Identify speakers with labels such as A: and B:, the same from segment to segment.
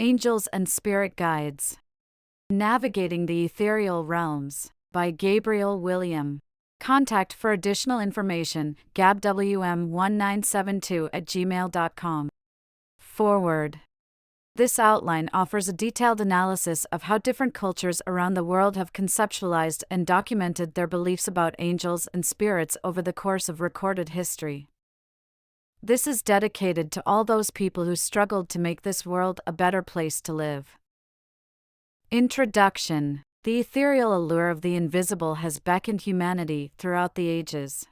A: Angels and Spirit Guides. Navigating the Ethereal Realms by Gabriel William. Contact for additional information, gabwm1972@gmail.com. Forward. This outline offers a detailed analysis of how different cultures around the world have conceptualized and documented their beliefs about angels and spirits over the course of recorded history. This is dedicated to all those people who struggled to make this world a better place to live. Introduction. The ethereal allure of the invisible has beckoned humanity throughout the ages.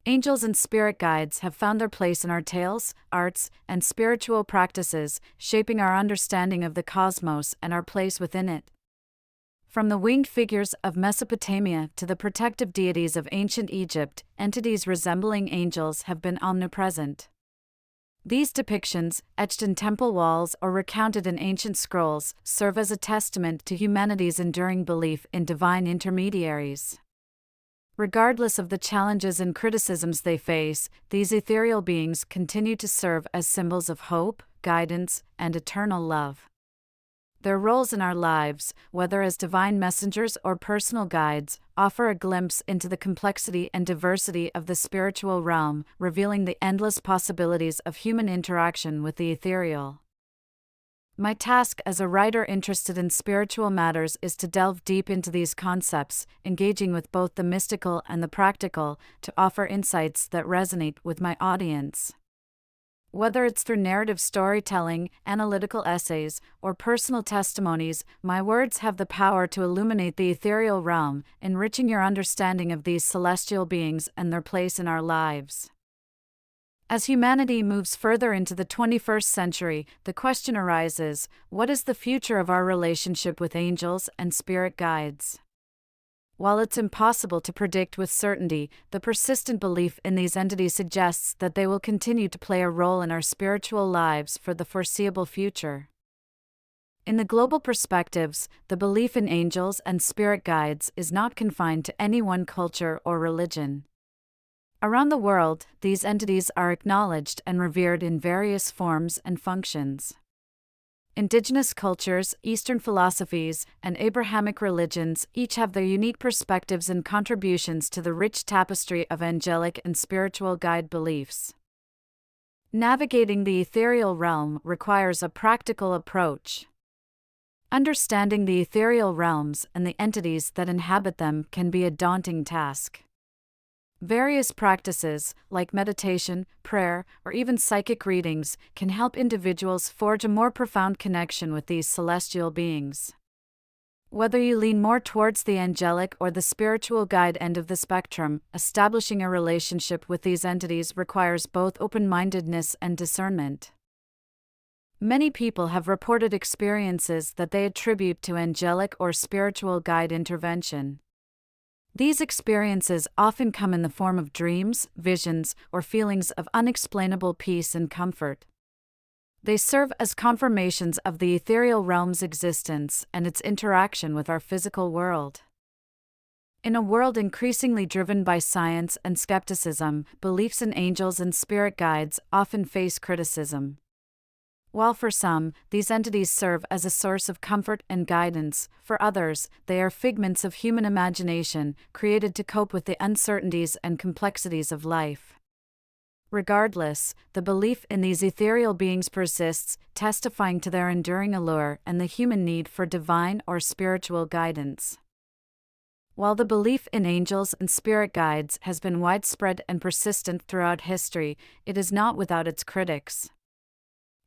A: Angels and spirit guides have found their place in our tales, arts, and spiritual practices, shaping our understanding of the cosmos and our place within it. From the winged figures of Mesopotamia to the protective deities of ancient Egypt, entities resembling angels have been omnipresent. These depictions, etched in temple walls or recounted in ancient scrolls, serve as a testament to humanity's enduring belief in divine intermediaries. Regardless of the challenges and criticisms they face, these ethereal beings continue to serve as symbols of hope, guidance, and eternal love. Their roles in our lives, whether as divine messengers or personal guides, offer a glimpse into the complexity and diversity of the spiritual realm, revealing the endless possibilities of human interaction with the ethereal. My task as a writer interested in spiritual matters is to delve deep into these concepts, engaging with both the mystical and the practical, to offer insights that resonate with my audience. Whether it's through narrative storytelling, analytical essays, or personal testimonies, my words have the power to illuminate the ethereal realm, enriching your understanding of these celestial beings and their place in our lives. As humanity moves further into the 21st century, the question arises, what is the future of our relationship with angels and spirit guides? While it's impossible to predict with certainty, the persistent belief in these entities suggests that they will continue to play a role in our spiritual lives for the foreseeable future. In the global perspectives, the belief in angels and spirit guides is not confined to any one culture or religion. Around the world, these entities are acknowledged and revered in various forms and functions. Indigenous cultures, Eastern philosophies, and Abrahamic religions each have their unique perspectives and contributions to the rich tapestry of angelic and spiritual guide beliefs. Navigating the ethereal realm requires a practical approach. Understanding the ethereal realms and the entities that inhabit them can be a daunting task. Various practices, like meditation, prayer, or even psychic readings, can help individuals forge a more profound connection with these celestial beings. Whether you lean more towards the angelic or the spiritual guide end of the spectrum, establishing a relationship with these entities requires both open-mindedness and discernment. Many people have reported experiences that they attribute to angelic or spiritual guide intervention. These experiences often come in the form of dreams, visions, or feelings of unexplainable peace and comfort. They serve as confirmations of the ethereal realm's existence and its interaction with our physical world. In a world increasingly driven by science and skepticism, beliefs in angels and spirit guides often face criticism. While for some, these entities serve as a source of comfort and guidance, for others, they are figments of human imagination, created to cope with the uncertainties and complexities of life. Regardless, the belief in these ethereal beings persists, testifying to their enduring allure and the human need for divine or spiritual guidance. While the belief in angels and spirit guides has been widespread and persistent throughout history, it is not without its critics.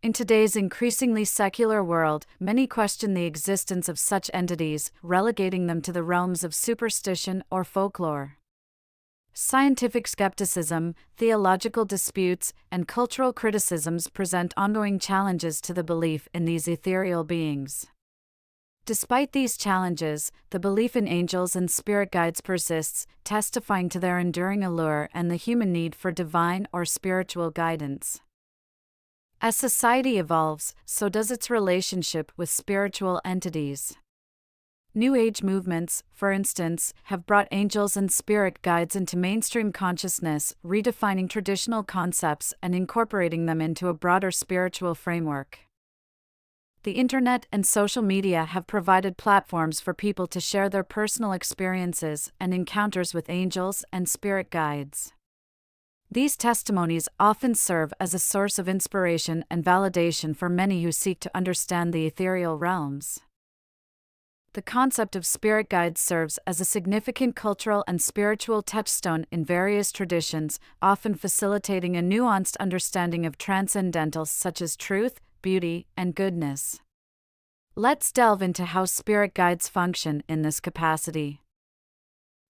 A: In today's increasingly secular world, many question the existence of such entities, relegating them to the realms of superstition or folklore. Scientific skepticism, theological disputes, and cultural criticisms present ongoing challenges to the belief in these ethereal beings. Despite these challenges, the belief in angels and spirit guides persists, testifying to their enduring allure and the human need for divine or spiritual guidance. As society evolves, so does its relationship with spiritual entities. New Age movements, for instance, have brought angels and spirit guides into mainstream consciousness, redefining traditional concepts and incorporating them into a broader spiritual framework. The internet and social media have provided platforms for people to share their personal experiences and encounters with angels and spirit guides. These testimonies often serve as a source of inspiration and validation for many who seek to understand the ethereal realms. The concept of spirit guides serves as a significant cultural and spiritual touchstone in various traditions, often facilitating a nuanced understanding of transcendentals such as truth, beauty, and goodness. Let's delve into how spirit guides function in this capacity.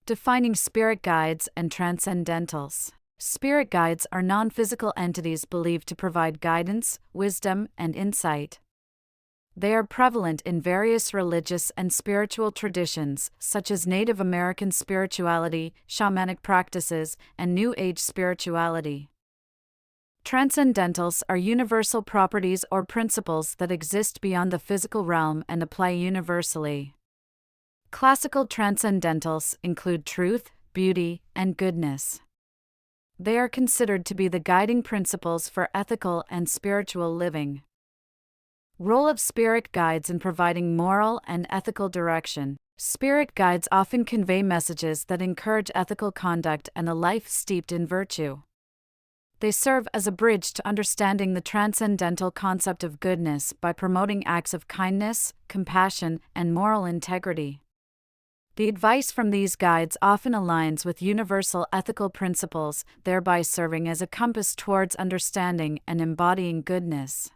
A: Defining spirit guides and transcendentals. Spirit guides are non-physical entities believed to provide guidance, wisdom, and insight. They are prevalent in various religious and spiritual traditions, such as Native American spirituality, shamanic practices, and New Age spirituality. Transcendentals are universal properties or principles that exist beyond the physical realm and apply universally. Classical transcendentals include truth, beauty, and goodness. They are considered to be the guiding principles for ethical and spiritual living. Role of spirit guides in providing moral and ethical direction. Spirit guides often convey messages that encourage ethical conduct and a life steeped in virtue. They serve as a bridge to understanding the transcendental concept of goodness by promoting acts of kindness, compassion, and moral integrity. The advice from these guides often aligns with universal ethical principles, thereby serving as a compass towards understanding and embodying goodness.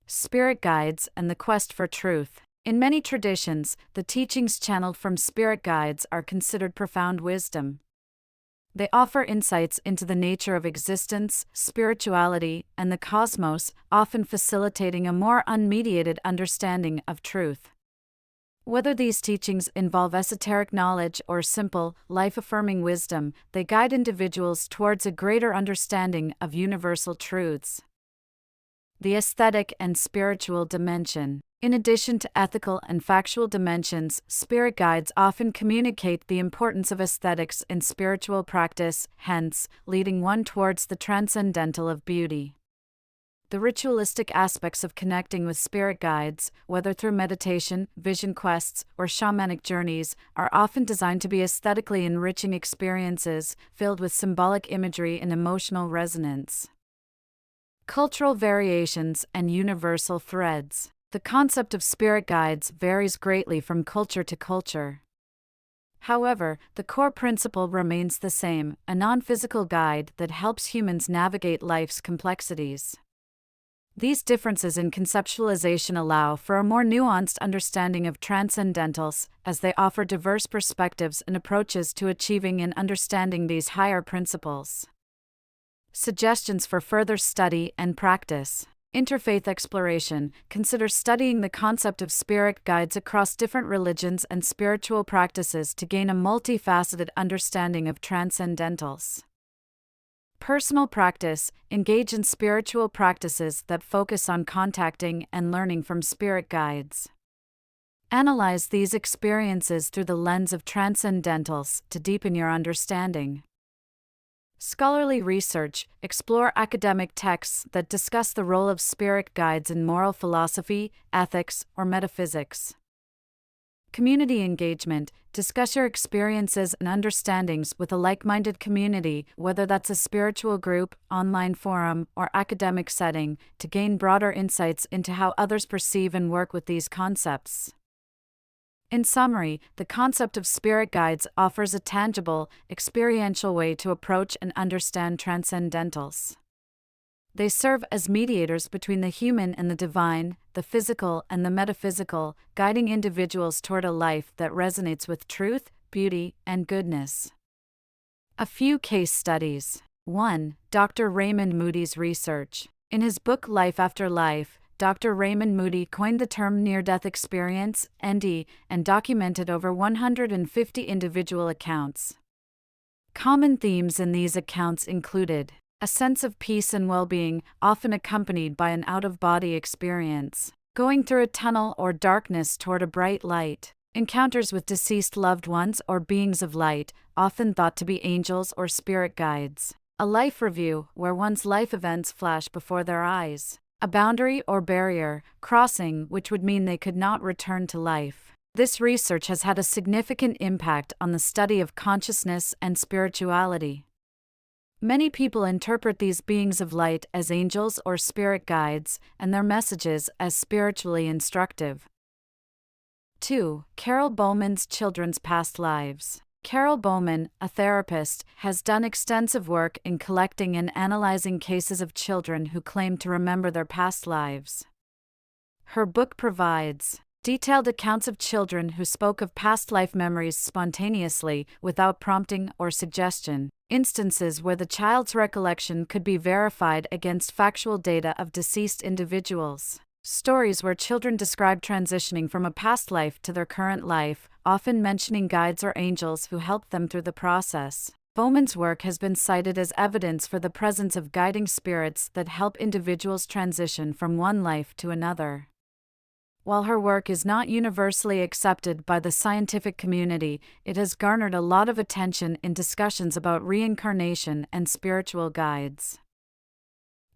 A: Spirit guides and the quest for truth. In many traditions, the teachings channeled from spirit guides are considered profound wisdom. They offer insights into the nature of existence, spirituality, and the cosmos, often facilitating a more unmediated understanding of truth. Whether these teachings involve esoteric knowledge or simple, life-affirming wisdom, they guide individuals towards a greater understanding of universal truths. The aesthetic and spiritual dimension. In addition to ethical and factual dimensions, spirit guides often communicate the importance of aesthetics in spiritual practice, hence, leading one towards the transcendental of beauty. The ritualistic aspects of connecting with spirit guides, whether through meditation, vision quests, or shamanic journeys, are often designed to be aesthetically enriching experiences, filled with symbolic imagery and emotional resonance. Cultural variations and universal threads. The concept of spirit guides varies greatly from culture to culture. However, the core principle remains the same, a non-physical guide that helps humans navigate life's complexities. These differences in conceptualization allow for a more nuanced understanding of transcendentals, as they offer diverse perspectives and approaches to achieving and understanding these higher principles. Suggestions for further study and practice. Interfaith exploration. Consider studying the concept of spirit guides across different religions and spiritual practices to gain a multifaceted understanding of transcendentals. Personal practice. Engage in spiritual practices that focus on contacting and learning from spirit guides. Analyze these experiences through the lens of transcendentals to deepen your understanding. Scholarly research. Explore academic texts that discuss the role of spirit guides in moral philosophy, ethics, or metaphysics. Community engagement. Discuss your experiences and understandings with a like-minded community, whether that's a spiritual group, online forum, or academic setting, to gain broader insights into how others perceive and work with these concepts. In summary, the concept of spirit guides offers a tangible, experiential way to approach and understand transcendentals. They serve as mediators between the human and the divine, the physical and the metaphysical, guiding individuals toward a life that resonates with truth, beauty, and goodness. A few case studies. 1. Dr. Raymond Moody's research. In his book Life After Life, Dr. Raymond Moody coined the term near-death experience, ND, and documented over 150 individual accounts. Common themes in these accounts included a sense of peace and well-being, often accompanied by an out-of-body experience, going through a tunnel or darkness toward a bright light, encounters with deceased loved ones or beings of light, often thought to be angels or spirit guides, a life review where one's life events flash before their eyes, a boundary or barrier, crossing which would mean they could not return to life. This research has had a significant impact on the study of consciousness and spirituality. Many people interpret these beings of light as angels or spirit guides, and their messages as spiritually instructive. 2. Carol Bowman's children's past lives. Carol Bowman, a therapist, has done extensive work in collecting and analyzing cases of children who claim to remember their past lives. Her book provides detailed accounts of children who spoke of past life memories spontaneously, without prompting or suggestion, instances where the child's recollection could be verified against factual data of deceased individuals. Stories where children describe transitioning from a past life to their current life, often mentioning guides or angels who helped them through the process. Bowman's work has been cited as evidence for the presence of guiding spirits that help individuals transition from one life to another. While her work is not universally accepted by the scientific community, it has garnered a lot of attention in discussions about reincarnation and spiritual guides.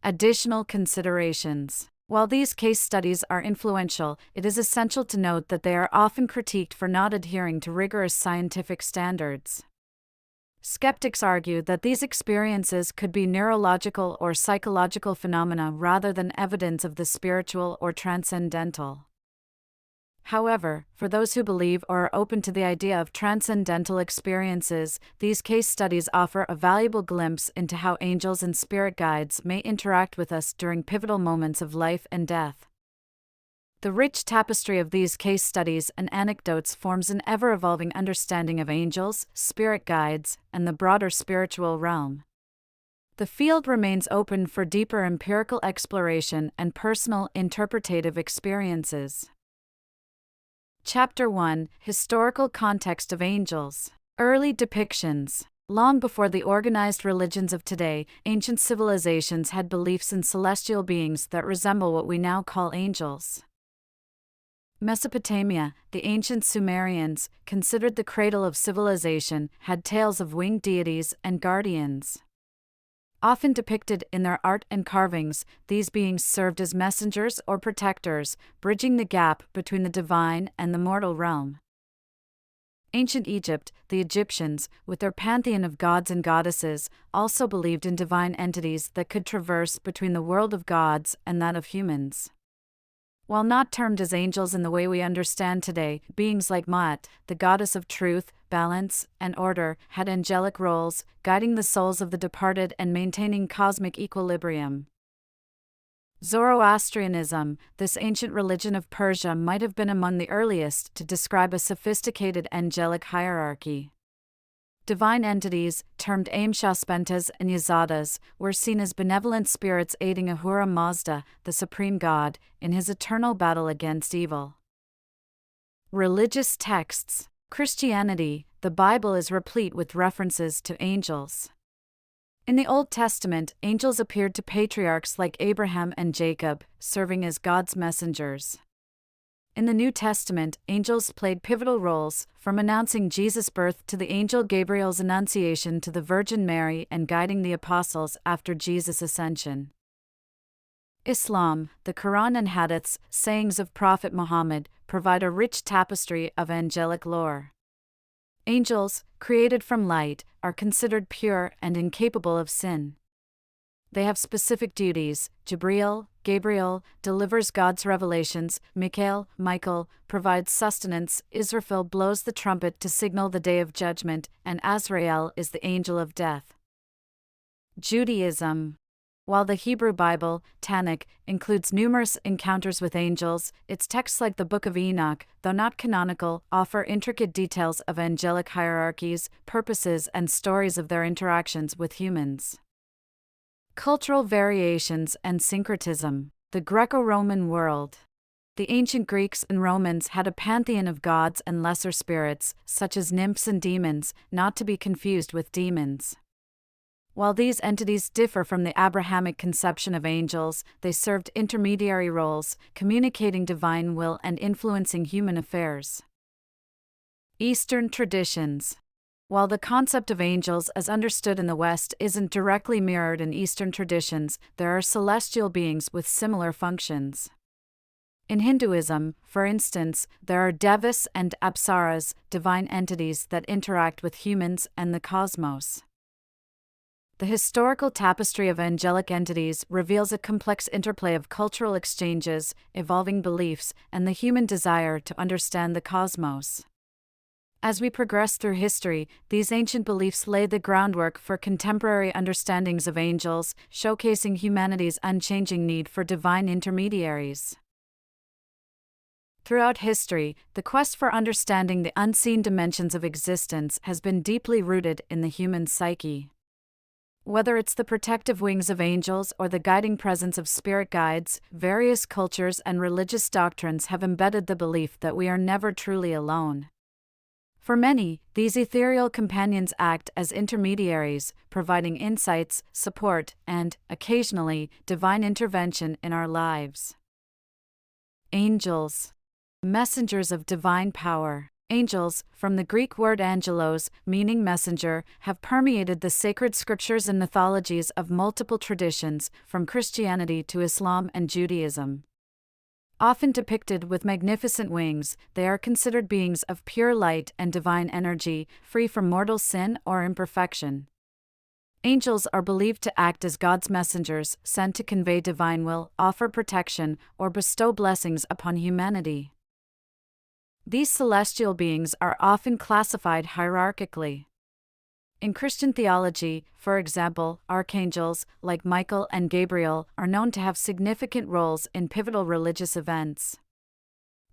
A: Additional considerations. While these case studies are influential, it is essential to note that they are often critiqued for not adhering to rigorous scientific standards. Skeptics argue that these experiences could be neurological or psychological phenomena rather than evidence of the spiritual or transcendental. However, for those who believe or are open to the idea of transcendental experiences, these case studies offer a valuable glimpse into how angels and spirit guides may interact with us during pivotal moments of life and death. The rich tapestry of these case studies and anecdotes forms an ever-evolving understanding of angels, spirit guides, and the broader spiritual realm. The field remains open for deeper empirical exploration and personal interpretative experiences. Chapter 1: Historical Context of Angels. Early depictions. Long before the organized religions of today, ancient civilizations had beliefs in celestial beings that resemble what we now call angels. Mesopotamia, the ancient Sumerians, considered the cradle of civilization, had tales of winged deities and guardians. Often depicted in their art and carvings, these beings served as messengers or protectors, bridging the gap between the divine and the mortal realm. Ancient Egypt, the Egyptians, with their pantheon of gods and goddesses, also believed in divine entities that could traverse between the world of gods and that of humans. While not termed as angels in the way we understand today, beings like Ma'at, the goddess of truth, balance, and order, had angelic roles, guiding the souls of the departed and maintaining cosmic equilibrium. Zoroastrianism, this ancient religion of Persia, might have been among the earliest to describe a sophisticated angelic hierarchy. Divine entities, termed Amshaspentas and Yazadas, were seen as benevolent spirits aiding Ahura Mazda, the supreme god, in his eternal battle against evil. Religious texts. Christianity, the Bible is replete with references to angels. In the Old Testament, angels appeared to patriarchs like Abraham and Jacob, serving as God's messengers. In the New Testament, angels played pivotal roles, from announcing Jesus' birth to the angel Gabriel's annunciation to the Virgin Mary and guiding the apostles after Jesus' ascension. Islam, the Quran and Hadiths, sayings of Prophet Muhammad, provide a rich tapestry of angelic lore. Angels, created from light, are considered pure and incapable of sin. They have specific duties. Gabriel, delivers God's revelations. Michael, provides sustenance. Israfil blows the trumpet to signal the day of judgment, and Azrael is the angel of death. Judaism. While the Hebrew Bible, Tanakh, includes numerous encounters with angels, its texts like the Book of Enoch, though not canonical, offer intricate details of angelic hierarchies, purposes, and stories of their interactions with humans. Cultural variations and syncretism. The Greco-Roman world. The ancient Greeks and Romans had a pantheon of gods and lesser spirits, such as nymphs and demons, not to be confused with demons. While these entities differ from the Abrahamic conception of angels, they served intermediary roles, communicating divine will and influencing human affairs. Eastern traditions. While the concept of angels as understood in the West isn't directly mirrored in Eastern traditions, there are celestial beings with similar functions. In Hinduism, for instance, there are devas and apsaras, divine entities that interact with humans and the cosmos. The historical tapestry of angelic entities reveals a complex interplay of cultural exchanges, evolving beliefs, and the human desire to understand the cosmos. As we progress through history, these ancient beliefs lay the groundwork for contemporary understandings of angels, showcasing humanity's unchanging need for divine intermediaries. Throughout history, the quest for understanding the unseen dimensions of existence has been deeply rooted in the human psyche. Whether it's the protective wings of angels or the guiding presence of spirit guides, various cultures and religious doctrines have embedded the belief that we are never truly alone. For many, these ethereal companions act as intermediaries, providing insights, support, and, occasionally, divine intervention in our lives. Angels. Messengers of divine power. Angels, from the Greek word angelos, meaning messenger, have permeated the sacred scriptures and mythologies of multiple traditions, from Christianity to Islam and Judaism. Often depicted with magnificent wings, they are considered beings of pure light and divine energy, free from mortal sin or imperfection. Angels are believed to act as God's messengers, sent to convey divine will, offer protection, or bestow blessings upon humanity. These celestial beings are often classified hierarchically. In Christian theology, for example, archangels, like Michael and Gabriel, are known to have significant roles in pivotal religious events.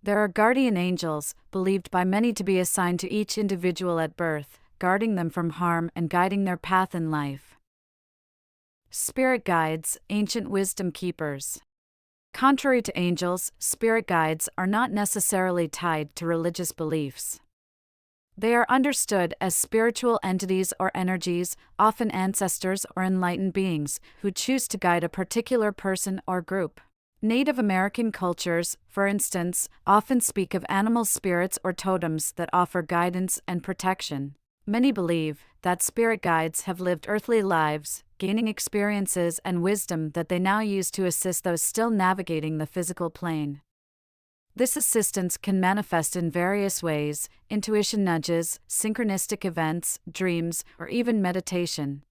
A: There are guardian angels, believed by many to be assigned to each individual at birth, guarding them from harm and guiding their path in life. Spirit guides, ancient wisdom keepers. Contrary to angels, spirit guides are not necessarily tied to religious beliefs. They are understood as spiritual entities or energies, often ancestors or enlightened beings, who choose to guide a particular person or group. Native American cultures, for instance, often speak of animal spirits or totems that offer guidance and protection. Many believe that spirit guides have lived earthly lives, gaining experiences and wisdom that they now use to assist those still navigating the physical plane. This assistance can manifest in various ways: intuition nudges, synchronistic events, dreams, or even meditation.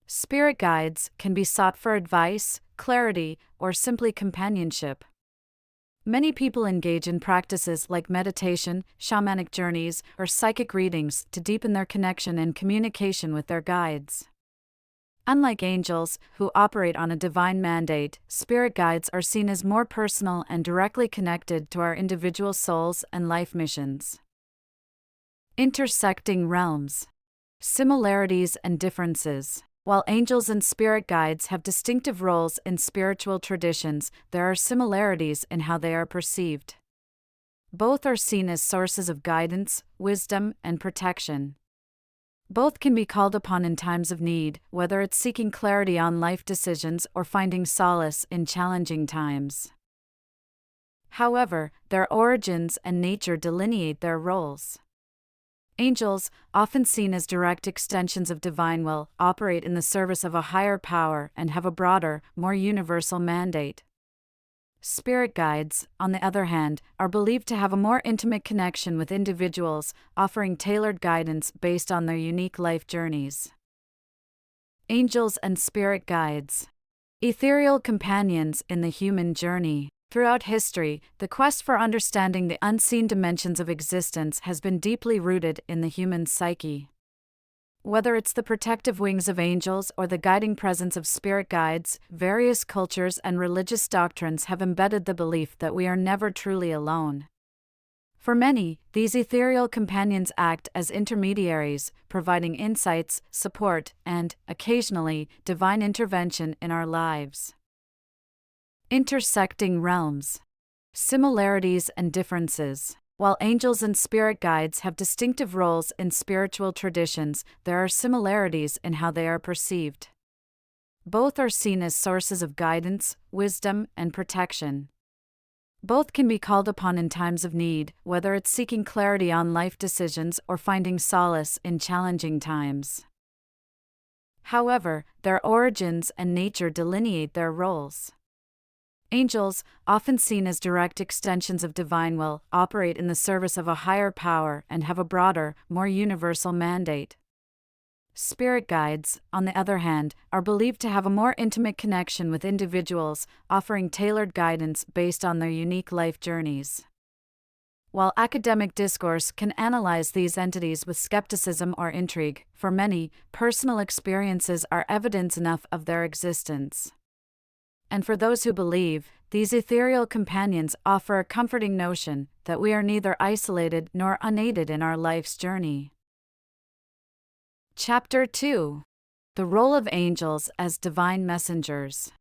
A: Spirit guides can be sought for advice, clarity, or simply companionship. Many people engage in practices like meditation, shamanic journeys, or psychic readings to deepen their connection and communication with their guides. Unlike angels, who operate on a divine mandate, spirit guides are seen as more personal and directly connected to our individual souls and life missions. Intersecting realms. Similarities and differences. While angels and spirit guides have distinctive roles in spiritual traditions, there are similarities in how they are perceived. Both are seen as sources of guidance, wisdom, and protection. Both can be called upon in times of need, whether it's seeking clarity on life decisions or finding solace in challenging times. However, their origins and nature delineate their roles. Angels, often seen as direct extensions of divine will, operate in the service of a higher power and have a broader, more universal mandate. Spirit guides, on the other hand, are believed to have a more intimate connection with individuals, offering tailored guidance based on their unique life journeys. Angels and spirit guides. Ethereal companions in the human journey. Throughout history, the quest for understanding the unseen dimensions of existence has been deeply rooted in the human psyche. Whether it's the protective wings of angels or the guiding presence of spirit guides, various cultures and religious doctrines have embedded the belief that we are never truly alone. For many, these ethereal companions act as intermediaries, providing insights, support, and, occasionally, divine intervention in our lives. Intersecting realms. Similarities and differences. While angels and spirit guides have distinctive roles in spiritual traditions, there are similarities in how they are perceived. Both are seen as sources of guidance, wisdom, and protection. Both can be called upon in times of need, whether it's seeking clarity on life decisions or finding solace in challenging times. However, their origins and nature delineate their roles. Angels, often seen as direct extensions of divine will, operate in the service of a higher power and have a broader, more universal mandate. Spirit guides, on the other hand, are believed to have a more intimate connection with individuals, offering tailored guidance based on their unique life journeys. While academic discourse can analyze these entities with skepticism or intrigue, for many, personal experiences are evidence enough of their existence. And for those who believe, these ethereal companions offer a comforting notion that we are neither isolated nor unaided in our life's journey. Chapter 2. The Role of Angels as Divine Messengers.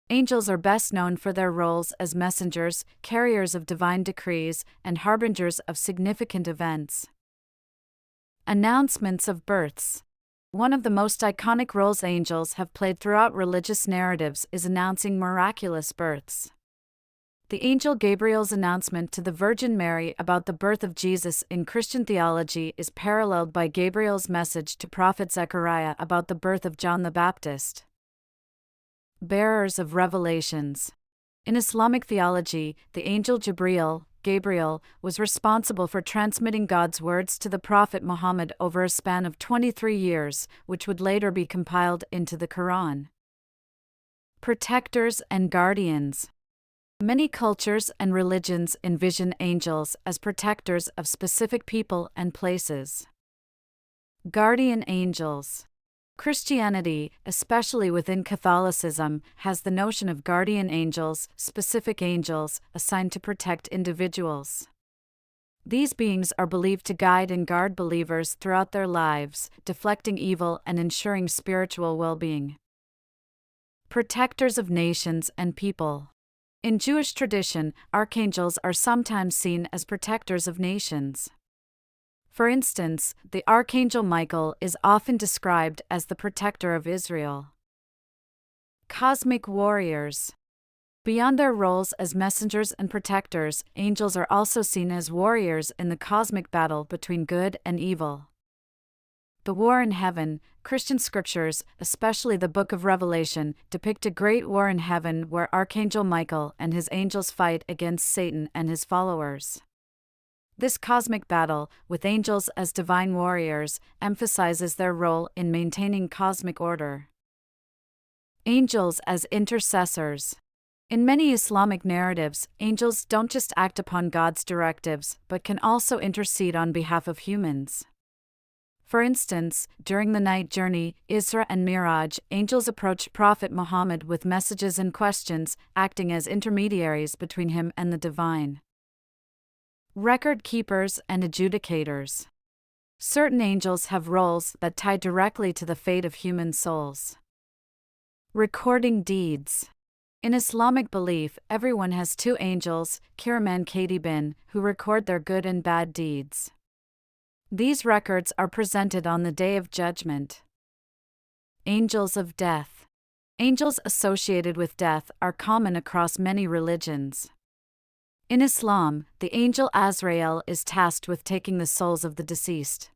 A: Angels are best known for their roles as messengers, carriers of divine decrees, and harbingers of significant events. Announcements of births. One of the most iconic roles angels have played throughout religious narratives is announcing miraculous births. The angel Gabriel's announcement to the Virgin Mary about the birth of Jesus in Christian theology is paralleled by Gabriel's message to prophet Zechariah about the birth of John the Baptist. Bearers of revelations. In Islamic theology, the angel Gabriel, was responsible for transmitting God's words to the Prophet Muhammad over a span of 23 years, which would later be compiled into the Quran. Protectors and guardians. Many cultures and religions envision angels as protectors of specific people and places. Guardian angels. Christianity, especially within Catholicism, has the notion of guardian angels, specific angels, assigned to protect individuals. These beings are believed to guide and guard believers throughout their lives, deflecting evil and ensuring spiritual well-being. Protectors of nations and people. In Jewish tradition, archangels are sometimes seen as protectors of nations. For instance, the Archangel Michael is often described as the protector of Israel. Cosmic warriors. Beyond their roles as messengers and protectors, angels are also seen as warriors in the cosmic battle between good and evil. The war in heaven. Christian scriptures, especially the Book of Revelation, depict a great war in heaven where Archangel Michael and his angels fight against Satan and his followers. This cosmic battle, with angels as divine warriors, emphasizes their role in maintaining cosmic order. Angels as intercessors. In many Islamic narratives, angels don't just act upon God's directives, but can also intercede on behalf of humans. For instance, during the night journey, Isra and Miraj, angels approach Prophet Muhammad with messages and questions, acting as intermediaries between him and the divine. Record keepers and adjudicators. Certain angels have roles that tie directly to the fate of human souls. Recording deeds. In Islamic belief, everyone has two angels, Kiraman Katibin, who record their good and bad deeds. These records are presented on the Day of Judgment. Angels of death. Angels associated with death are common across many religions. In Islam, the angel Azrael is tasked with taking the souls of the deceased.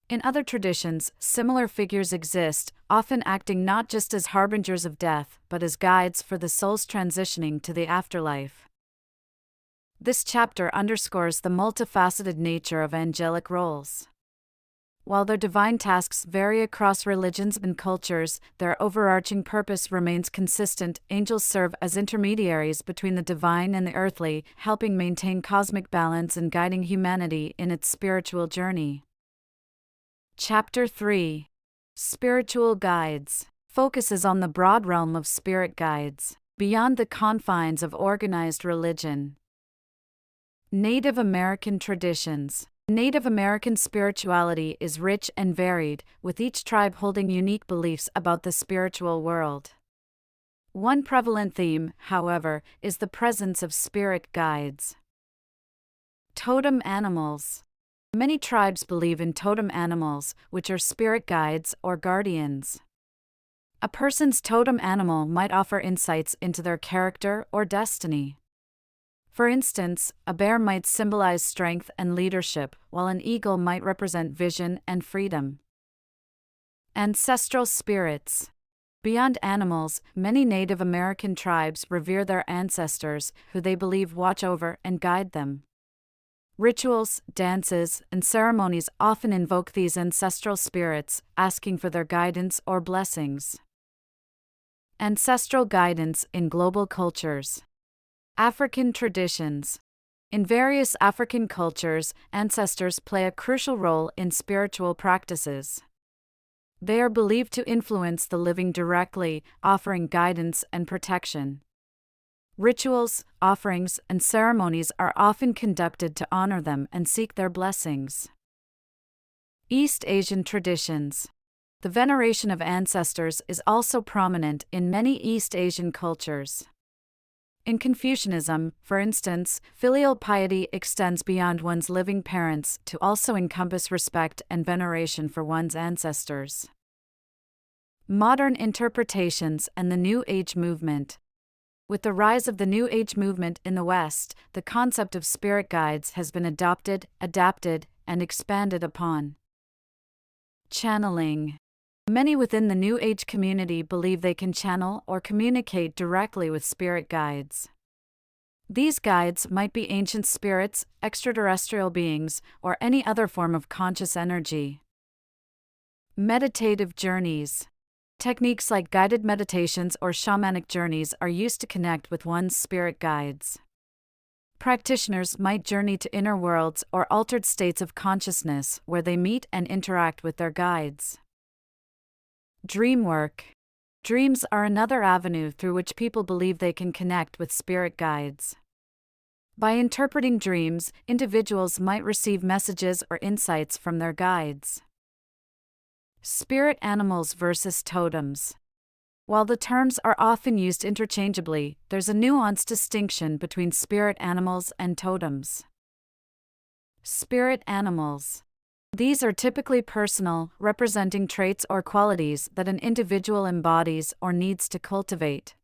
A: In other traditions, similar figures exist, often acting not just as harbingers of death, but as guides for the souls transitioning to the afterlife. This chapter underscores the multifaceted nature of angelic roles. While their divine tasks vary across religions and cultures, their overarching purpose remains consistent. Angels serve as intermediaries between the divine and the earthly, helping maintain cosmic balance and guiding humanity in its spiritual journey. Chapter 3. Spiritual Guides. Focuses on the broad realm of spirit guides, beyond the confines of organized religion. Native American traditions. Native American spirituality is rich and varied, with each tribe holding unique beliefs about the spiritual world. One prevalent theme, however, is the presence of spirit guides. Totem animals. Many tribes believe in totem animals, which are spirit guides or guardians. A person's totem animal might offer insights into their character or destiny. For instance, a bear might symbolize strength and leadership, while an eagle might represent vision and freedom. Ancestral spirits. Beyond animals, many Native American tribes revere their ancestors, who they believe watch over and guide them. Rituals, dances, and ceremonies often invoke these ancestral spirits, asking for their guidance or blessings. Ancestral guidance in global cultures. African traditions. In various African cultures, ancestors play a crucial role in spiritual practices. They are believed to influence the living directly, offering guidance and protection. Rituals, offerings, and ceremonies are often conducted to honor them and seek their blessings. East Asian traditions. The veneration of ancestors is also prominent in many East Asian cultures. In Confucianism, for instance, filial piety extends beyond one's living parents to also encompass respect and veneration for one's ancestors. Modern interpretations and the New Age movement. With the rise of the New Age movement in the West, the concept of spirit guides has been adopted, adapted, and expanded upon. Channeling. Many within the New Age community believe they can channel or communicate directly with spirit guides. These guides might be ancient spirits, extraterrestrial beings, or any other form of conscious energy. Meditative journeys. Techniques like guided meditations or shamanic journeys are used to connect with one's spirit guides. Practitioners might journey to inner worlds or altered states of consciousness where they meet and interact with their guides. Dream work. Dreams are another avenue through which people believe they can connect with spirit guides. By interpreting dreams, individuals might receive messages or insights from their guides. Spirit animals versus totems. While the terms are often used interchangeably, there's a nuanced distinction between spirit animals and totems. Spirit animals. These are typically personal, representing traits or qualities that an individual embodies or needs to cultivate.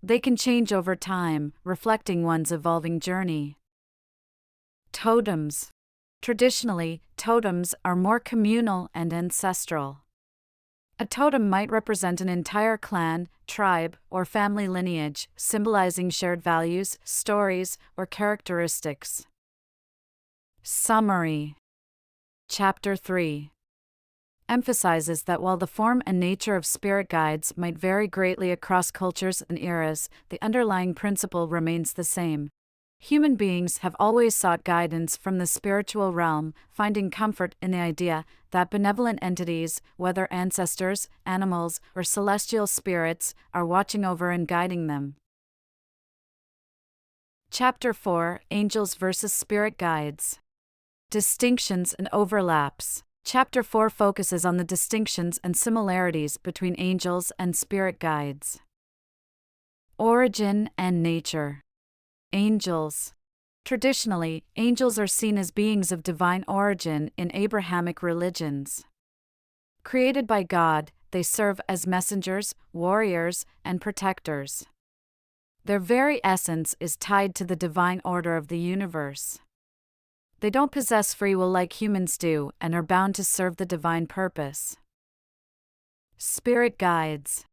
A: They can change over time, reflecting one's evolving journey. Totems. Traditionally, totems are more communal and ancestral. A totem might represent an entire clan, tribe, or family lineage, symbolizing shared values, stories, or characteristics. Summary. Chapter 3 emphasizes that while the form and nature of spirit guides might vary greatly across cultures and eras, the underlying principle remains the same. Human beings have always sought guidance from the spiritual realm, finding comfort in the idea that benevolent entities, whether ancestors, animals, or celestial spirits, are watching over and guiding them. Chapter 4 Angels versus Spirit Guides. Distinctions and overlaps. Chapter 4 focuses on the distinctions and similarities between angels and spirit guides. Origin and nature. Angels. Traditionally, angels are seen as beings of divine origin in Abrahamic religions. Created by God, they serve as messengers, warriors, and protectors. Their very essence is tied to the divine order of the universe. They don't possess free will like humans do and are bound to serve the divine purpose. Spirit guides.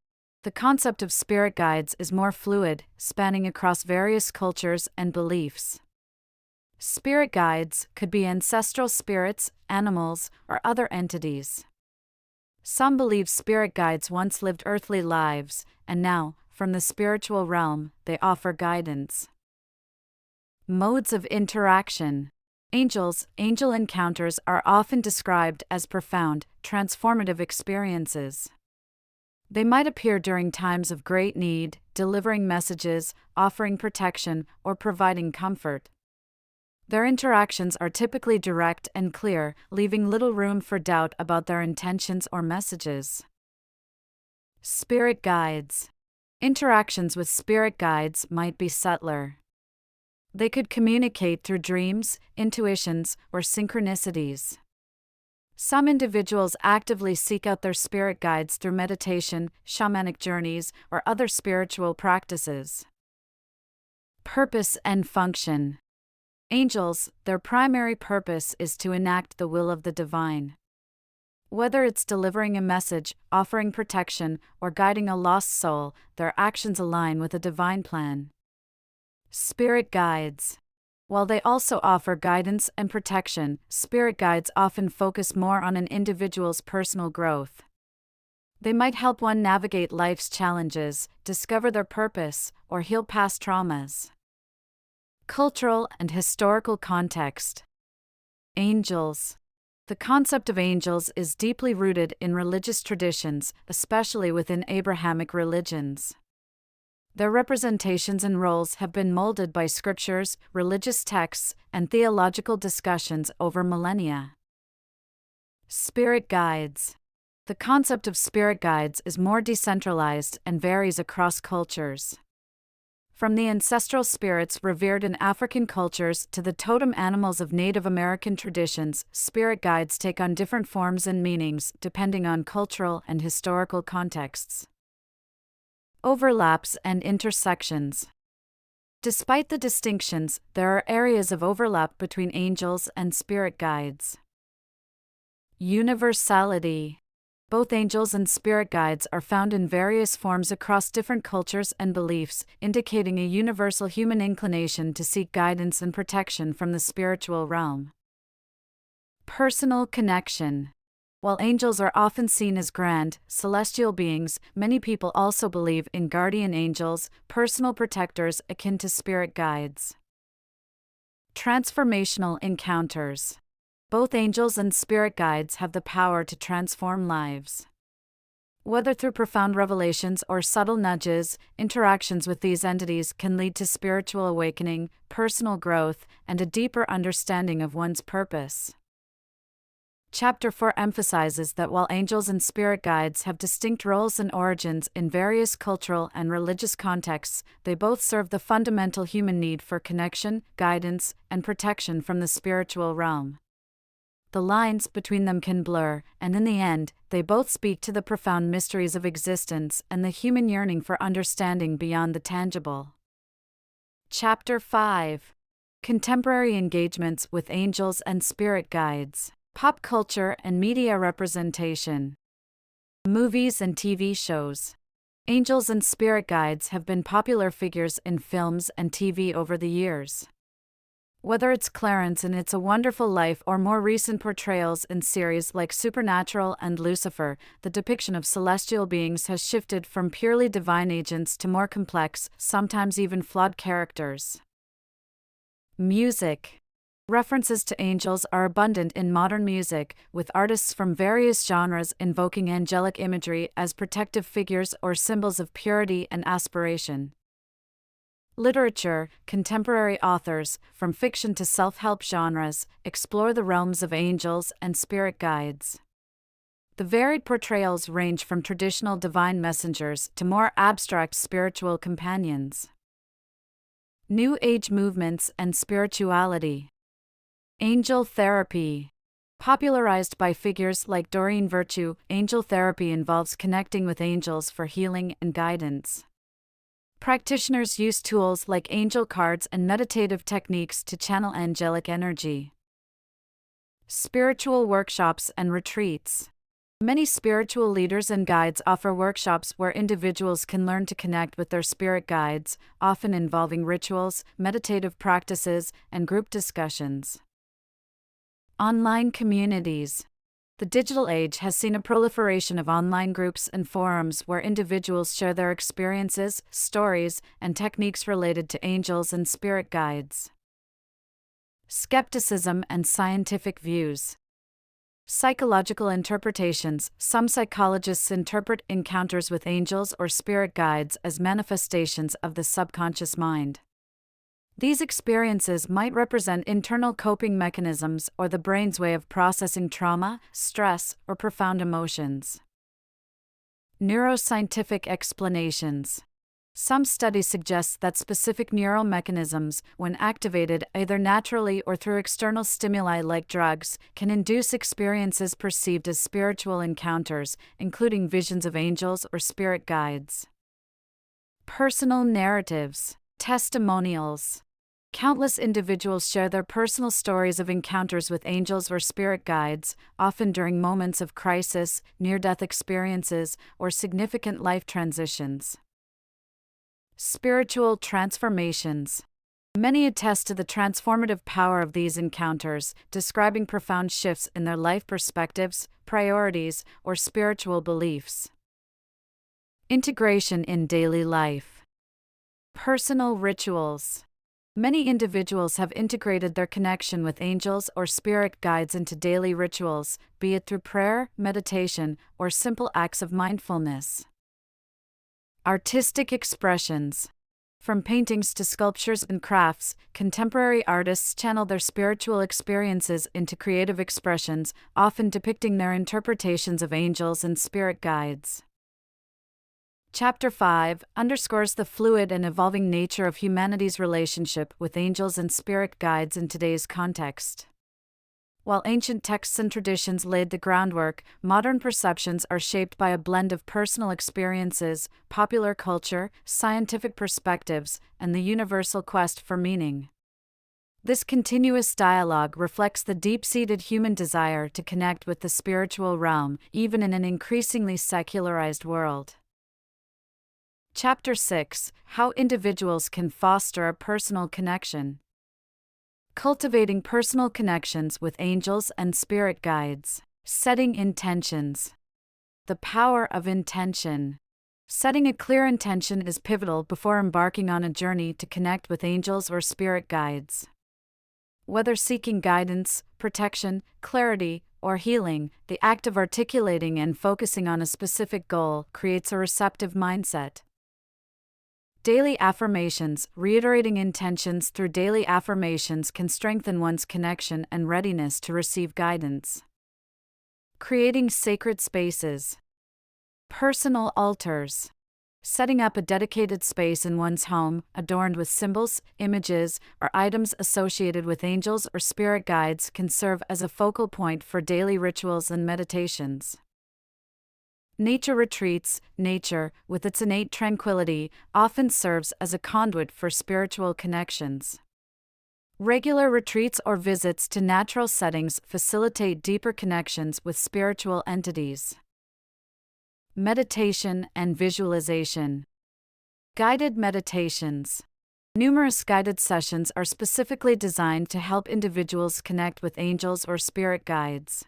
A: The concept of spirit guides is more fluid, spanning across various cultures and beliefs. Spirit guides could be ancestral spirits, animals, or other entities. Some believe spirit guides once lived earthly lives, and now, from the spiritual realm, they offer guidance. Modes of interaction. Angel encounters are often described as profound, transformative experiences. They might appear during times of great need, delivering messages, offering protection, or providing comfort. Their interactions are typically direct and clear, leaving little room for doubt about their intentions or messages. Spirit guides. Interactions with spirit guides might be subtler. They could communicate through dreams, intuitions, or synchronicities. Some individuals actively seek out their spirit guides through meditation, shamanic journeys, or other spiritual practices. Purpose and function. Angels, their primary purpose is to enact the will of the divine. Whether it's delivering a message, offering protection, or guiding a lost soul, their actions align with a divine plan. Spirit guides. While they also offer guidance and protection, spirit guides often focus more on an individual's personal growth. They might help one navigate life's challenges, discover their purpose, or heal past traumas. Cultural and historical context. Angels. The concept of angels is deeply rooted in religious traditions, especially within Abrahamic religions. Their representations and roles have been molded by scriptures, religious texts, and theological discussions over millennia. Spirit guides. The concept of spirit guides is more decentralized and varies across cultures. From the ancestral spirits revered in African cultures to the totem animals of Native American traditions, spirit guides take on different forms and meanings depending on cultural and historical contexts. Overlaps and intersections. Despite the distinctions, there are areas of overlap between angels and spirit guides. Universality. Both angels and spirit guides are found in various forms across different cultures and beliefs, indicating a universal human inclination to seek guidance and protection from the spiritual realm. Personal connection. While angels are often seen as grand, celestial beings, many people also believe in guardian angels, personal protectors akin to spirit guides. Transformational encounters. Both angels and spirit guides have the power to transform lives. Whether through profound revelations or subtle nudges, interactions with these entities can lead to spiritual awakening, personal growth, and a deeper understanding of one's purpose. Chapter 4 emphasizes that while angels and spirit guides have distinct roles and origins in various cultural and religious contexts, they both serve the fundamental human need for connection, guidance, and protection from the spiritual realm. The lines between them can blur, and in the end, they both speak to the profound mysteries of existence and the human yearning for understanding beyond the tangible. Chapter 5. Contemporary engagements with angels and spirit guides. Pop culture and media representation. Movies and TV shows. Angels and spirit guides have been popular figures in films and TV over the years. Whether it's Clarence in It's a Wonderful Life or more recent portrayals in series like Supernatural and Lucifer, the depiction of celestial beings has shifted from purely divine agents to more complex, sometimes even flawed characters. Music. References to angels are abundant in modern music, with artists from various genres invoking angelic imagery as protective figures or symbols of purity and aspiration. Literature. Contemporary authors, from fiction to self-help genres, explore the realms of angels and spirit guides. The varied portrayals range from traditional divine messengers to more abstract spiritual companions. New Age movements and spirituality. Angel therapy. Popularized by figures like Doreen Virtue, angel therapy involves connecting with angels for healing and guidance. Practitioners use tools like angel cards and meditative techniques to channel angelic energy. Spiritual workshops and retreats. Many spiritual leaders and guides offer workshops where individuals can learn to connect with their spirit guides, often involving rituals, meditative practices, and group discussions. Online communities. The digital age has seen a proliferation of online groups and forums where individuals share their experiences, stories, and techniques related to angels and spirit guides. Skepticism and scientific views. Psychological interpretations. Some psychologists interpret encounters with angels or spirit guides as manifestations of the subconscious mind. These experiences might represent internal coping mechanisms or the brain's way of processing trauma, stress, or profound emotions. Neuroscientific explanations. Some studies suggest that specific neural mechanisms, when activated either naturally or through external stimuli like drugs, can induce experiences perceived as spiritual encounters, including visions of angels or spirit guides. Personal narratives. Testimonials. Countless individuals share their personal stories of encounters with angels or spirit guides, often during moments of crisis, near-death experiences, or significant life transitions. Spiritual transformations. Many attest to the transformative power of these encounters, describing profound shifts in their life perspectives, priorities, or spiritual beliefs. Integration in daily life. Personal rituals. Many individuals have integrated their connection with angels or spirit guides into daily rituals, be it through prayer, meditation, or simple acts of mindfulness. Artistic expressions. From paintings to sculptures and crafts, contemporary artists channel their spiritual experiences into creative expressions, often depicting their interpretations of angels and spirit guides. Chapter 5 underscores the fluid and evolving nature of humanity's relationship with angels and spirit guides in today's context. While ancient texts and traditions laid the groundwork, modern perceptions are shaped by a blend of personal experiences, popular culture, scientific perspectives, and the universal quest for meaning. This continuous dialogue reflects the deep-seated human desire to connect with the spiritual realm, even in an increasingly secularized world. Chapter 6: How individuals can foster a personal connection. Cultivating personal connections with angels and spirit guides. Setting intentions. The power of intention. Setting a clear intention is pivotal before embarking on a journey to connect with angels or spirit guides. Whether seeking guidance, protection, clarity, or healing, the act of articulating and focusing on a specific goal creates a receptive mindset. Daily affirmations. Reiterating intentions through daily affirmations can strengthen one's connection and readiness to receive guidance. Creating sacred spaces. Personal altars. Setting up a dedicated space in one's home, adorned with symbols, images, or items associated with angels or spirit guides, can serve as a focal point for daily rituals and meditations. Nature retreats. Nature, with its innate tranquility, often serves as a conduit for spiritual connections. Regular retreats or visits to natural settings facilitate deeper connections with spiritual entities. Meditation and visualization. Guided meditations. Numerous guided sessions are specifically designed to help individuals connect with angels or spirit guides.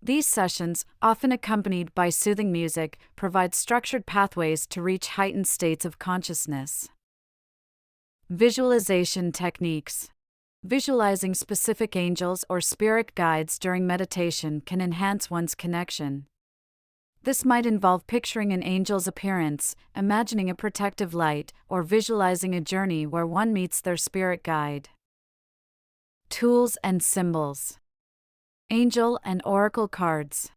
A: These sessions, often accompanied by soothing music, provide structured pathways to reach heightened states of consciousness. Visualization techniques. Visualizing specific angels or spirit guides during meditation can enhance one's connection. This might involve picturing an angel's appearance, imagining a protective light, or visualizing a journey where one meets their spirit guide. Tools and symbols. Angel and oracle cards.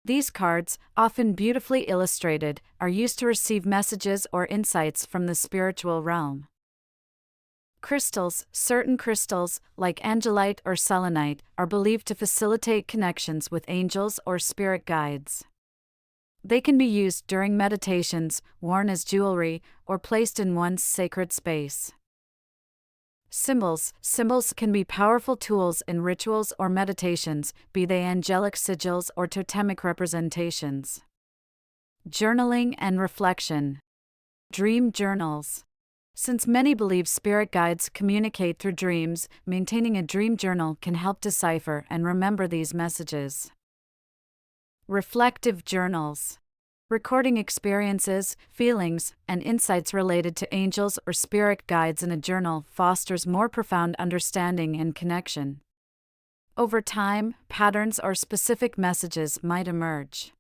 A: These cards, often beautifully illustrated, are used to receive messages or insights from the spiritual realm. Crystals. Certain crystals, like angelite or selenite, are believed to facilitate connections with angels or spirit guides. They can be used during meditations, worn as jewelry, or placed in one's sacred space. Symbols. Symbols can be powerful tools in rituals or meditations, be they angelic sigils or totemic representations. Journaling and reflection. Dream journals. Since many believe spirit guides communicate through dreams, maintaining a dream journal can help decipher and remember these messages. Reflective journals. Recording experiences, feelings, and insights related to angels or spirit guides in a journal fosters more profound understanding and connection. Over time, patterns or specific messages might emerge.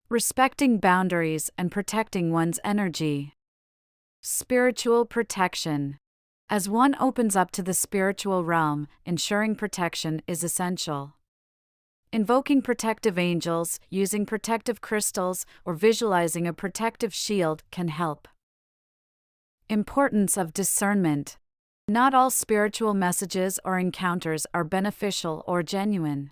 A: Respecting boundaries and protecting one's energy. Spiritual protection. As one opens up to the spiritual realm, ensuring protection is essential. Invoking protective angels, using protective crystals, or visualizing a protective shield can help. Importance of discernment. Not all spiritual messages or encounters are beneficial or genuine.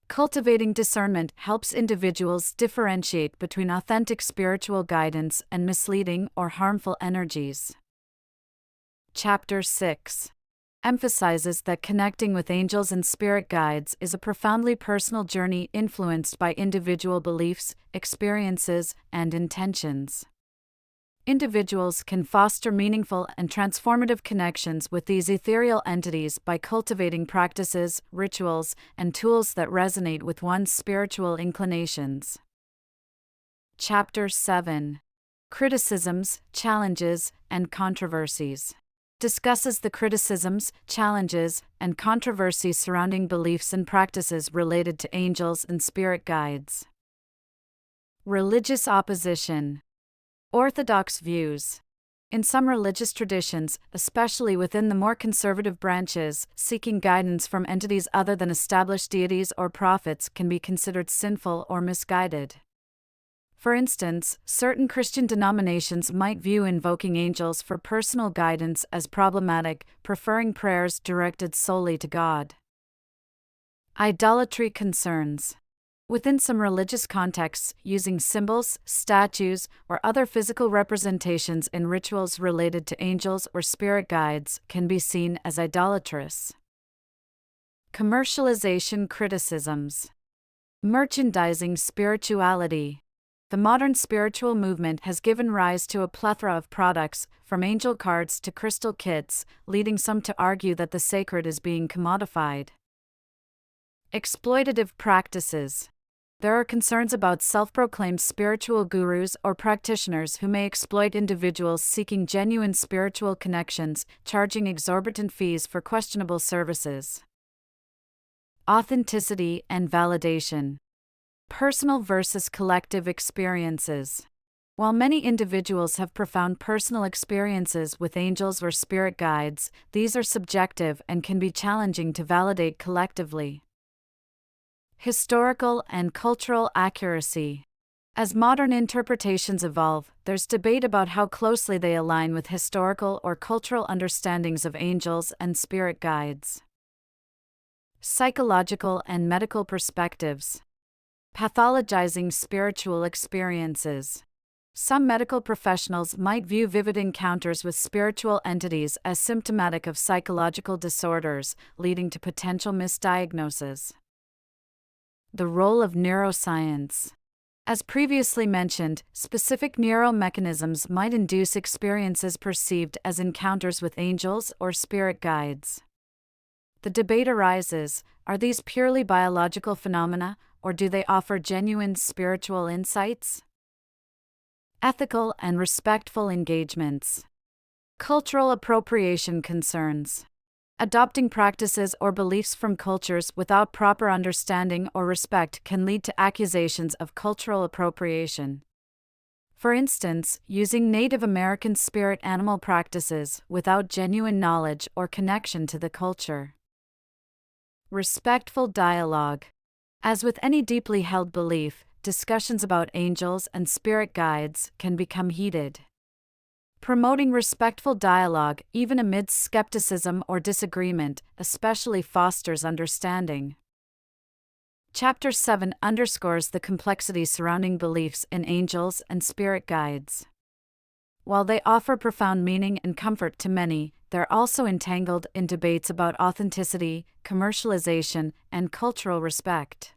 A: Cultivating discernment helps individuals differentiate between authentic spiritual guidance and misleading or harmful energies. Chapter 6 emphasizes that connecting with angels and spirit guides is a profoundly personal journey influenced by individual beliefs, experiences, and intentions. Individuals can foster meaningful and transformative connections with these ethereal entities by cultivating practices, rituals, and tools that resonate with one's spiritual inclinations. Chapter 7 Criticisms, Challenges, and Controversies discusses the criticisms, challenges, and controversies surrounding beliefs and practices related to angels and spirit guides. Religious opposition. Orthodox views. In some religious traditions, especially within the more conservative branches, seeking guidance from entities other than established deities or prophets can be considered sinful or misguided. For instance, certain Christian denominations might view invoking angels for personal guidance as problematic, preferring prayers directed solely to God. Idolatry concerns. Within some religious contexts, using symbols, statues, or other physical representations in rituals related to angels or spirit guides can be seen as idolatrous. Commercialization criticisms. Merchandising spirituality. The modern spiritual movement has given rise to a plethora of products, from angel cards to crystal kits, leading some to argue that the sacred is being commodified. Exploitative practices. There are concerns about self-proclaimed spiritual gurus or practitioners who may exploit individuals seeking genuine spiritual connections, charging exorbitant fees for questionable services. Authenticity and validation. Personal versus collective experiences. While many individuals have profound personal experiences with angels or spirit guides, these are subjective and can be challenging to validate collectively. Historical and cultural accuracy. As modern interpretations evolve, there's debate about how closely they align with historical or cultural understandings of angels and spirit guides. Psychological and medical perspectives. Pathologizing spiritual experiences. Some medical professionals might view vivid encounters with spiritual entities as symptomatic of psychological disorders, leading to potential misdiagnosis. The role of neuroscience. As previously mentioned, specific neural mechanisms might induce experiences perceived as encounters with angels or spirit guides. The debate arises, are these purely biological phenomena, or do they offer genuine spiritual insights? Ethical and respectful engagements. Cultural appropriation concerns. Adopting practices or beliefs from cultures without proper understanding or respect can lead to accusations of cultural appropriation. For instance, using Native American spirit animal practices without genuine knowledge or connection to the culture. Respectful dialogue. As with any deeply held belief, discussions about angels and spirit guides can become heated. Promoting respectful dialogue, even amidst skepticism or disagreement, especially fosters understanding. Chapter 7 underscores the complexity surrounding beliefs in angels and spirit guides. While they offer profound meaning and comfort to many, they're also entangled in debates about authenticity, commercialization, and cultural respect.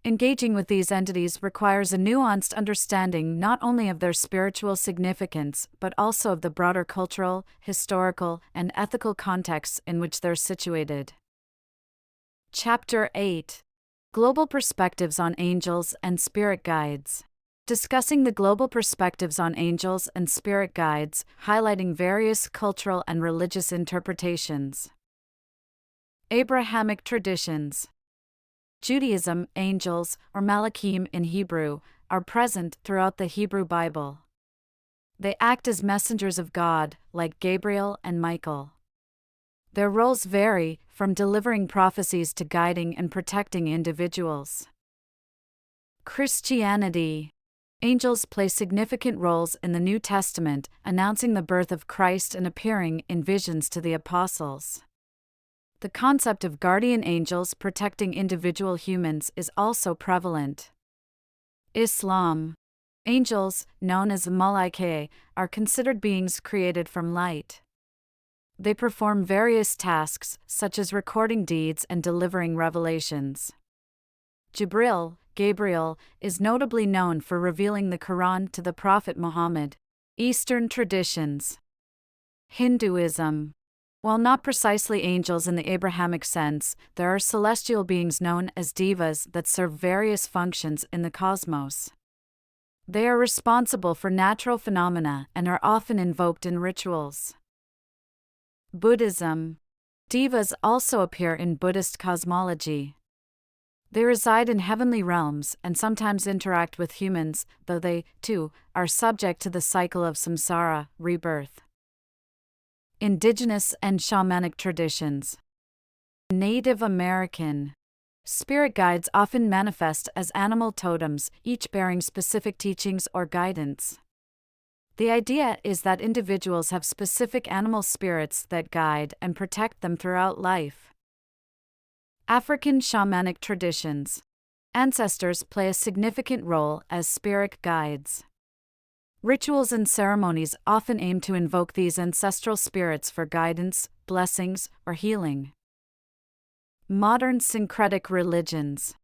A: Engaging with these entities requires a nuanced understanding not only of their spiritual significance but also of the broader cultural, historical, and ethical contexts in which they're situated. Chapter 8. Global Perspectives on Angels and Spirit Guides. Discussing the global perspectives on angels and spirit guides, highlighting various cultural and religious interpretations. Abrahamic traditions. Judaism, angels, or malachim in Hebrew, are present throughout the Hebrew Bible. They act as messengers of God, like Gabriel and Michael. Their roles vary, from delivering prophecies to guiding and protecting individuals. Christianity. Angels play significant roles in the New Testament, announcing the birth of Christ and appearing in visions to the apostles. The concept of guardian angels protecting individual humans is also prevalent. Islam. Angels, known as malaike, are considered beings created from light. They perform various tasks, such as recording deeds and delivering revelations. Gabriel, is notably known for revealing the Quran to the Prophet Muhammad. Eastern traditions. Hinduism. While not precisely angels in the Abrahamic sense, there are celestial beings known as devas that serve various functions in the cosmos. They are responsible for natural phenomena and are often invoked in rituals. Buddhism. Devas also appear in Buddhist cosmology. They reside in heavenly realms and sometimes interact with humans, though they, too, are subject to the cycle of samsara, rebirth. Indigenous and shamanic traditions. Native American. Spirit guides often manifest as animal totems, each bearing specific teachings or guidance. The idea is that individuals have specific animal spirits that guide and protect them throughout life. African shamanic traditions. Ancestors play a significant role as spirit guides. Rituals and ceremonies often aim to invoke these ancestral spirits for guidance, blessings, or healing. Modern syncretic religions.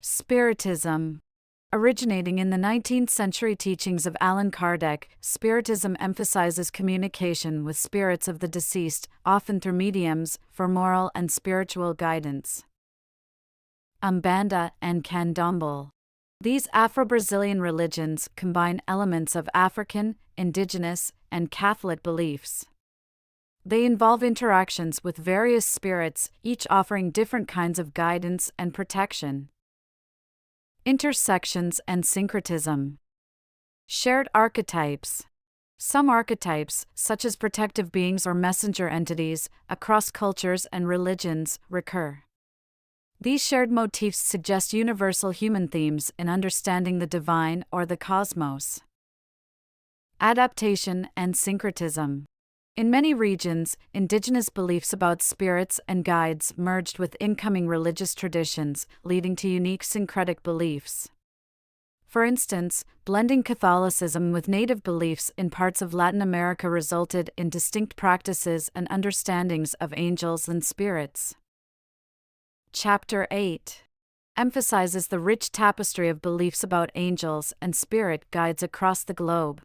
A: Spiritism. Originating in the 19th century teachings of Allan Kardec, Spiritism emphasizes communication with spirits of the deceased, often through mediums, for moral and spiritual guidance. Umbanda and Candomblé. These Afro-Brazilian religions combine elements of African, indigenous, and Catholic beliefs. They involve interactions with various spirits, each offering different kinds of guidance and protection. Intersections and syncretism. Shared archetypes. Some archetypes, such as protective beings or messenger entities, across cultures and religions, recur. These shared motifs suggest universal human themes in understanding the divine or the cosmos. Adaptation and syncretism. In many regions, indigenous beliefs about spirits and guides merged with incoming religious traditions, leading to unique syncretic beliefs. For instance, blending Catholicism with native beliefs in parts of Latin America resulted in distinct practices and understandings of angels and spirits. Chapter 8 emphasizes the rich tapestry of beliefs about angels and spirit guides across the globe.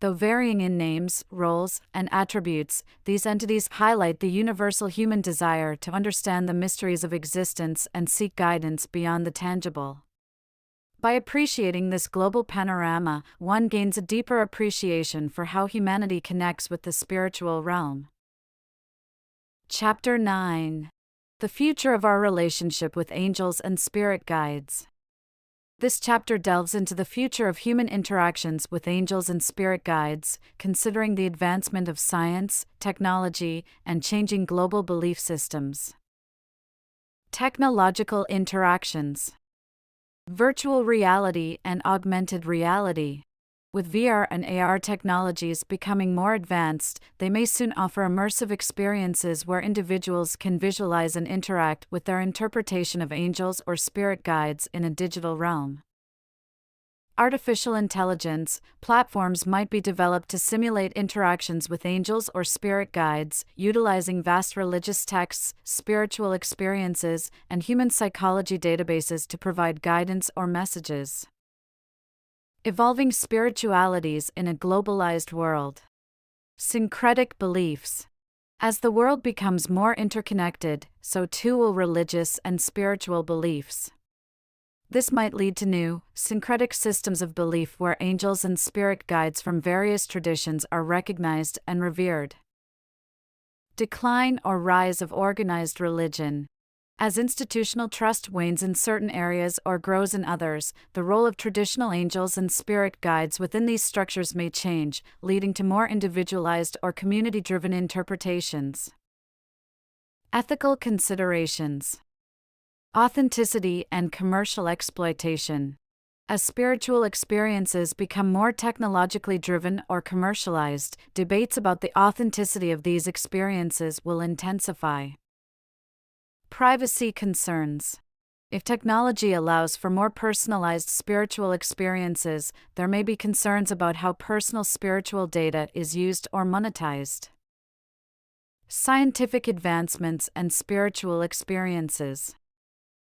A: Though varying in names, roles, and attributes, these entities highlight the universal human desire to understand the mysteries of existence and seek guidance beyond the tangible. By appreciating this global panorama, one gains a deeper appreciation for how humanity connects with the spiritual realm. Chapter 9. The future of our relationship with angels and spirit guides. This chapter delves into the future of human interactions with angels and spirit guides, considering the advancement of science, technology, and changing global belief systems. Technological interactions. Virtual reality and augmented reality. With VR and AR technologies becoming more advanced, they may soon offer immersive experiences where individuals can visualize and interact with their interpretation of angels or spirit guides in a digital realm. Artificial intelligence platforms might be developed to simulate interactions with angels or spirit guides, utilizing vast religious texts, spiritual experiences, and human psychology databases to provide guidance or messages. Evolving spiritualities in a globalized world. Syncretic beliefs. As the world becomes more interconnected, so too will religious and spiritual beliefs. This might lead to new, syncretic systems of belief where angels and spirit guides from various traditions are recognized and revered. Decline or rise of organized religion. As institutional trust wanes in certain areas or grows in others, the role of traditional angels and spirit guides within these structures may change, leading to more individualized or community-driven interpretations. Ethical considerations. Authenticity and commercial exploitation. As spiritual experiences become more technologically driven or commercialized, debates about the authenticity of these experiences will intensify. Privacy concerns. If technology allows for more personalized spiritual experiences, there may be concerns about how personal spiritual data is used or monetized. Scientific advancements and spiritual experiences.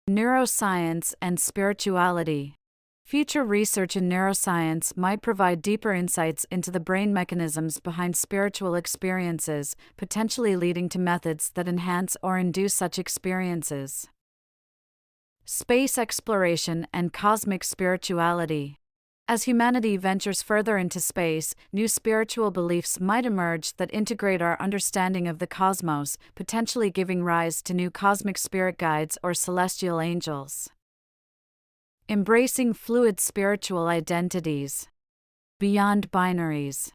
A: Neuroscience and spirituality. Future research in neuroscience might provide deeper insights into the brain mechanisms behind spiritual experiences, potentially leading to methods that enhance or induce such experiences. Space exploration and cosmic spirituality. As humanity ventures further into space, new spiritual beliefs might emerge that integrate our understanding of the cosmos, potentially giving rise to new cosmic spirit guides or celestial angels. Embracing fluid spiritual identities. Beyond binaries.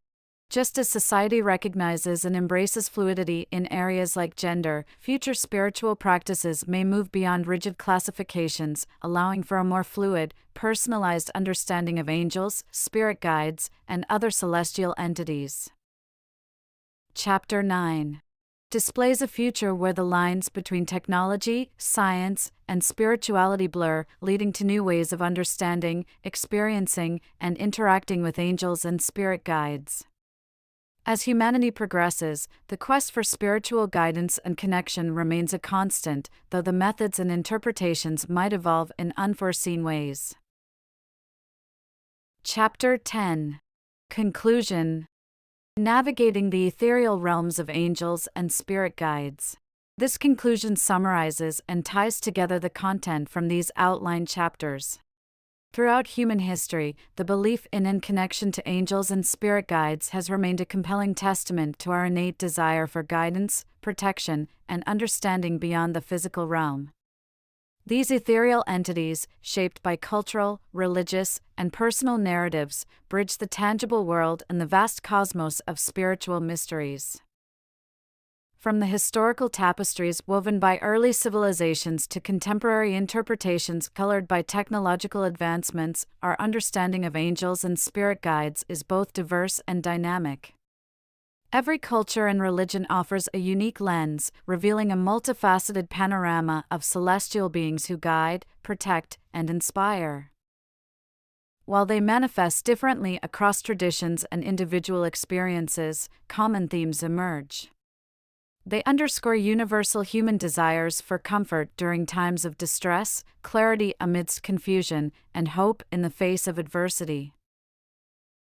A: Just as society recognizes and embraces fluidity in areas like gender, future spiritual practices may move beyond rigid classifications, allowing for a more fluid, personalized understanding of angels, spirit guides, and other celestial entities. Chapter 9 displays a future where the lines between technology, science, and spirituality blur, leading to new ways of understanding, experiencing, and interacting with angels and spirit guides. As humanity progresses, the quest for spiritual guidance and connection remains a constant, though the methods and interpretations might evolve in unforeseen ways. Chapter 10 Conclusion. Navigating the ethereal realms of angels and spirit guides. This conclusion summarizes and ties together the content from these outlined chapters. Throughout human history, the belief in and connection to angels and spirit guides has remained a compelling testament to our innate desire for guidance, protection, and understanding beyond the physical realm. These ethereal entities, shaped by cultural, religious, and personal narratives, bridge the tangible world and the vast cosmos of spiritual mysteries. From the historical tapestries woven by early civilizations to contemporary interpretations colored by technological advancements, our understanding of angels and spirit guides is both diverse and dynamic. Every culture and religion offers a unique lens, revealing a multifaceted panorama of celestial beings who guide, protect, and inspire. While they manifest differently across traditions and individual experiences, common themes emerge. They underscore universal human desires for comfort during times of distress, clarity amidst confusion, and hope in the face of adversity.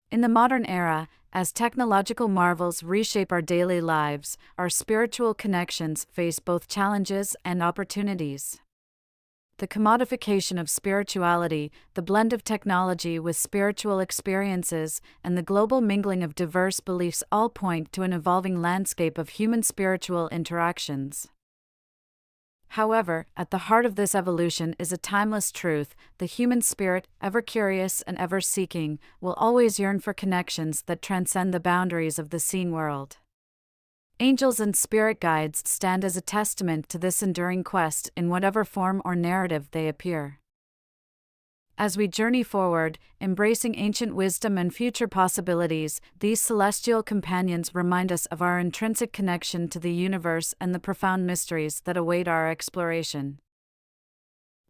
A: In the modern era, as technological marvels reshape our daily lives, our spiritual connections face both challenges and opportunities. The commodification of spirituality, the blend of technology with spiritual experiences, and the global mingling of diverse beliefs all point to an evolving landscape of human spiritual interactions. However, at the heart of this evolution is a timeless truth: the human spirit, ever curious and ever seeking, will always yearn for connections that transcend the boundaries of the seen world. Angels and spirit guides stand as a testament to this enduring quest in whatever form or narrative they appear. As we journey forward, embracing ancient wisdom and future possibilities, these celestial companions remind us of our intrinsic connection to the universe and the profound mysteries that await our exploration.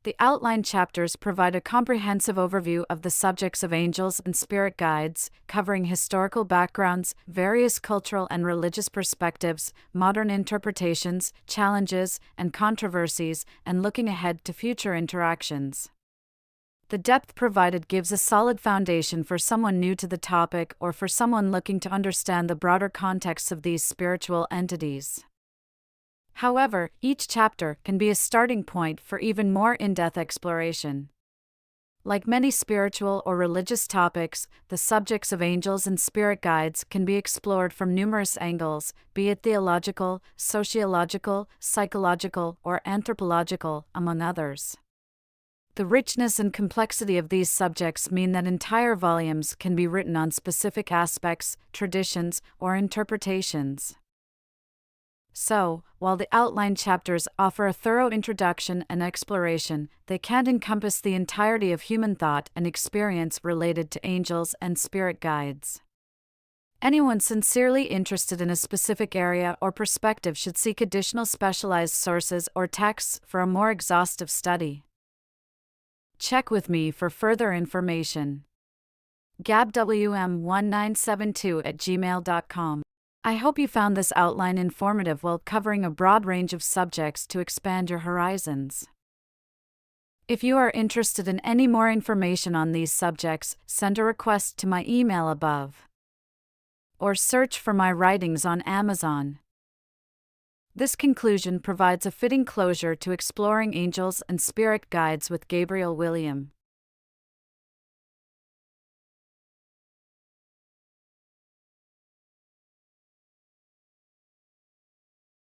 A: The outlined chapters provide a comprehensive overview of the subjects of angels and spirit guides, covering historical backgrounds, various cultural and religious perspectives, modern interpretations, challenges, and controversies, and looking ahead to future interactions. The depth provided gives a solid foundation for someone new to the topic or for someone looking to understand the broader context of these spiritual entities. However, each chapter can be a starting point for even more in-depth exploration. Like many spiritual or religious topics, the subjects of angels and spirit guides can be explored from numerous angles, be it theological, sociological, psychological, or anthropological, among others. The richness and complexity of these subjects mean that entire volumes can be written on specific aspects, traditions, or interpretations. So, while the outlined chapters offer a thorough introduction and exploration, they can't encompass the entirety of human thought and experience related to angels and spirit guides. Anyone sincerely interested in a specific area or perspective should seek additional specialized sources or texts for a more exhaustive study. Check with me for further information. GABWM1972@gmail.com I hope you found this outline informative while covering a broad range of subjects to expand your horizons. If you are interested in any more information on these subjects, send a request to my email above, or search for my writings on Amazon. This conclusion provides a fitting closure to exploring angels and spirit guides with Gabriel William.